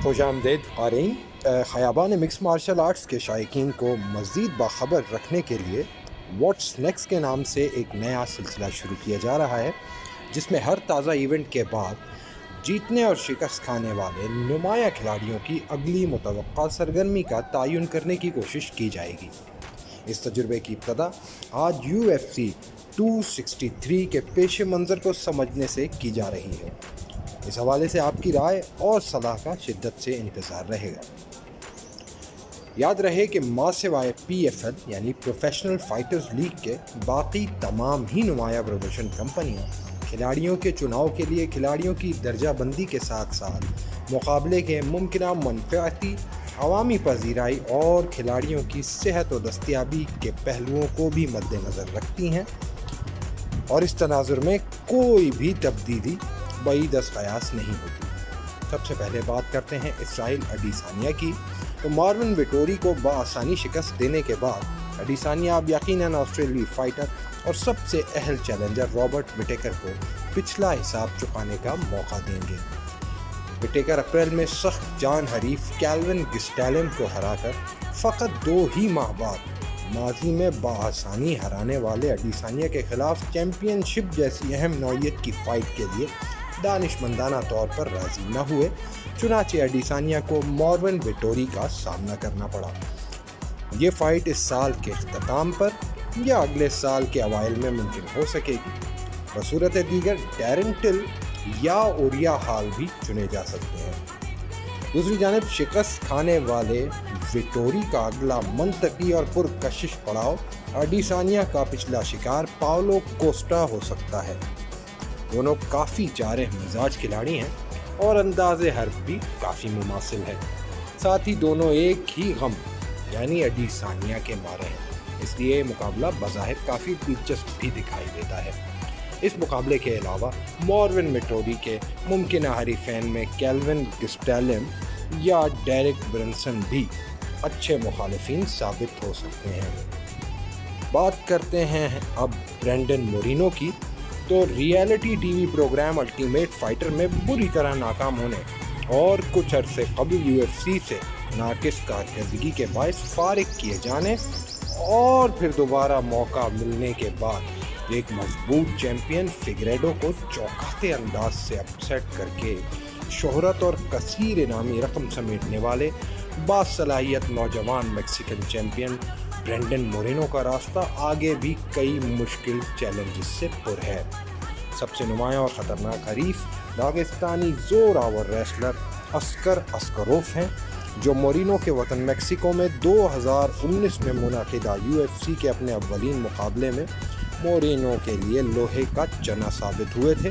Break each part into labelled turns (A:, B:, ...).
A: خوش آمدید قارئین. خیابان مکس مارشل آرٹس کے شائقین کو مزید باخبر رکھنے کے لیے واٹس نیکسٹ کے نام سے ایک نیا سلسلہ شروع کیا جا رہا ہے، جس میں ہر تازہ ایونٹ کے بعد جیتنے اور شکست کھانے والے نمایاں کھلاڑیوں کی اگلی متوقع سرگرمی کا تعین کرنے کی کوشش کی جائے گی۔ اس تجربے کی ابتدا آج UFC 263 کے پیش منظر کو سمجھنے سے کی جا رہی ہے۔ اس حوالے سے آپ کی رائے اور صلاح کا شدت سے انتظار رہے گا۔ یاد رہے کہ ماں سوائے PFL یعنی پروفیشنل فائٹرز لیگ کے باقی تمام ہی نمایاں پروموشن کمپنیاں کھلاڑیوں کے چناؤ کے لیے کھلاڑیوں کی درجہ بندی کے ساتھ ساتھ مقابلے کے ممکنہ منفعتی، عوامی پذیرائی اور کھلاڑیوں کی صحت و دستیابی کے پہلوؤں کو بھی مد نظر رکھتی ہیں، اور اس تناظر میں کوئی بھی تبدیلی بعید از قیاس نہیں ہوتی۔ سب سے پہلے بات کرتے ہیں اسرائیل اڈیسانیا کی۔ تو مارون ویٹوری کو بآسانی شکست دینے کے بعد اڈیسانیا اب یقیناً آسٹریلوی فائٹر اور سب سے اہل چیلنجر رابرٹ وٹیکر کو پچھلا حساب چکانے کا موقع دیں گے۔ وٹیکر اپریل میں سخت جان حریف کیلوین گسٹیلن کو ہرا کر فقط 2 ہی ماہ بعد ماضی میں بآسانی ہرانے والے اڈیسانیا کے خلاف چیمپئن شپ جیسی اہم نوعیت کی فائٹ کے لیے دانشمندانہ طور پر راضی نہ ہوئے، چنانچہ اڈیسانیا کو مارون ویٹوری کا سامنا کرنا پڑا۔ یہ فائٹ اس سال کے اختتام پر یا اگلے سال کے اوائل میں ممکن ہو سکے گی۔ بصورت دیگر ڈیرن ٹل یا اوریا ہال بھی چنے جا سکتے ہیں۔ دوسری جانب شکست کھانے والے ویٹوری کا اگلا منطقی اور پرکشش پڑاؤ اڈیسانیا کا پچھلا شکار پاولو کوسٹا ہو سکتا ہے۔ دونوں کافی جارح مزاج کھلاڑی ہیں اور انداز حرب بھی کافی مماثل ہے۔ ساتھ ہی دونوں ایک ہی غم یعنی اڈیسانیا کے مارے ہیں، اس لیے یہ مقابلہ بظاہر کافی دلچسپ بھی دکھائی دیتا ہے۔ اس مقابلے کے علاوہ مارون ویٹوری کے ممکنہ حریفین میں کیلوین گسٹیلن یا ڈیرک برنسن بھی اچھے مخالفین ثابت ہو سکتے ہیں۔ بات کرتے ہیں اب برینڈن مورینو کی۔ تو reality T V programme Ultimate Fighter میں بری طرح ناکام ہونے اور کچھ عرصے قبل UFC سے ناقص کارکردگی کے باعث فارغ کیے جانے اور پھر دوبارہ موقع ملنے کے بعد ایک مضبوط چیمپئن فگریڈو کو چوکاتے انداز سے اپسیٹ کر کے شہرت اور کثیر انعامی رقم سمیٹنے والے باصلاحیت نوجوان میکسیکن چیمپئن برینڈن مورینو کا راستہ آگے بھی کئی مشکل چیلنجز سے پر ہے۔ سب سے نمایاں اور خطرناک حریف داغستانی زور آور ریسلر اسکر اسکروف ہیں، جو مورینو کے وطن میکسیکو میں 2019 میں منعقدہ UFC کے اپنے اولین مقابلے میں مورینو کے لیے لوہے کا چنا ثابت ہوئے تھے۔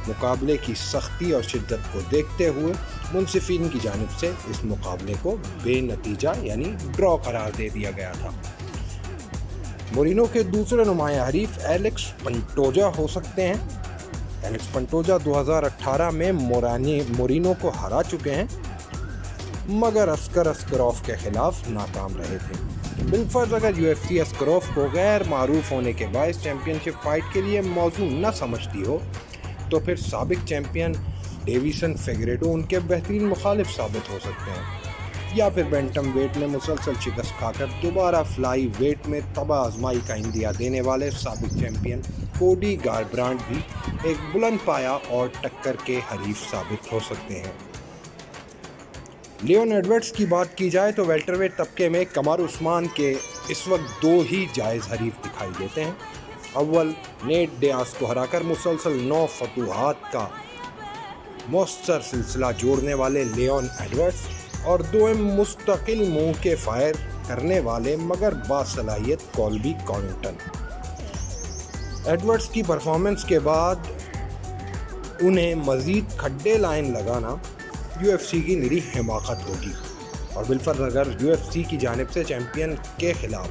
A: مقابلے کی سختی اور شدت کو دیکھتے ہوئے منصفین کی جانب سے اس مقابلے کو بے نتیجہ یعنی ڈرا قرار دے دیا گیا تھا۔ مورینو کے دوسرے نمایاں حریف ایلیکس پنٹوجا ہو سکتے ہیں۔ ایلیکس پنٹوجا 2018 میں مورینو کو ہرا چکے ہیں، مگر اسکر اسکروف کے خلاف ناکام رہے تھے۔ بالفرض اگر UFC اسکروف کو غیر معروف ہونے کے باعث چیمپئن شپ فائٹ کے لیے موزوں نہ سمجھتی ہو، تو پھر سابق چیمپئن ڈیویسن فگریڈو ان کے بہترین مخالف ثابت ہو سکتے ہیں، یا پھر بینٹم ویٹ میں مسلسل شکست کھا کر دوبارہ فلائی ویٹ میں تباہ آزمائی کا اندیا دینے والے سابق چیمپئن کوڈی گاربرانڈ بھی ایک بلند پایا اور ٹکر کے حریف ثابت ہو سکتے ہیں۔ لیون ایڈورڈز کی بات کی جائے تو ویلٹر ویٹ طبقے میں کمار عثمان کے اس وقت 2 ہی جائز حریف دکھائی دیتے ہیں۔ اول نیٹ ڈیاس کو ہرا کر مسلسل 9 فتوحات کا مؤثر سلسلہ جوڑنے والے لیون ایڈورڈز، اور دوم مستقل منہ کے فائر کرنے والے مگر باصلاحیت کولبی کونگٹن۔ ایڈورڈز کی پرفارمنس کے بعد انہیں مزید کھڈے لائن لگانا UFC کی نری حماقت ہوگی، اور بالفرض اگر UFC کی جانب سے چیمپئن کے خلاف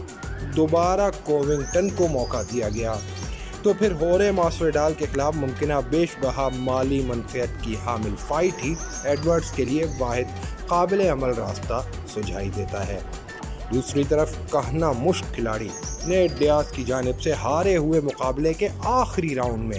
A: دوبارہ کوونگٹن کو موقع دیا گیا تو پھر ہورے ماسویڈال کے خلاف ممکنہ بیش بہا مالی منفعت کی حامل فائٹ ہی ایڈورڈز کے لیے واحد قابل عمل راستہ سجھائی دیتا ہے۔ دوسری طرف کہنا مشک کھلاڑی نیٹ ڈیاس کی جانب سے ہارے ہوئے مقابلے کے آخری راؤنڈ میں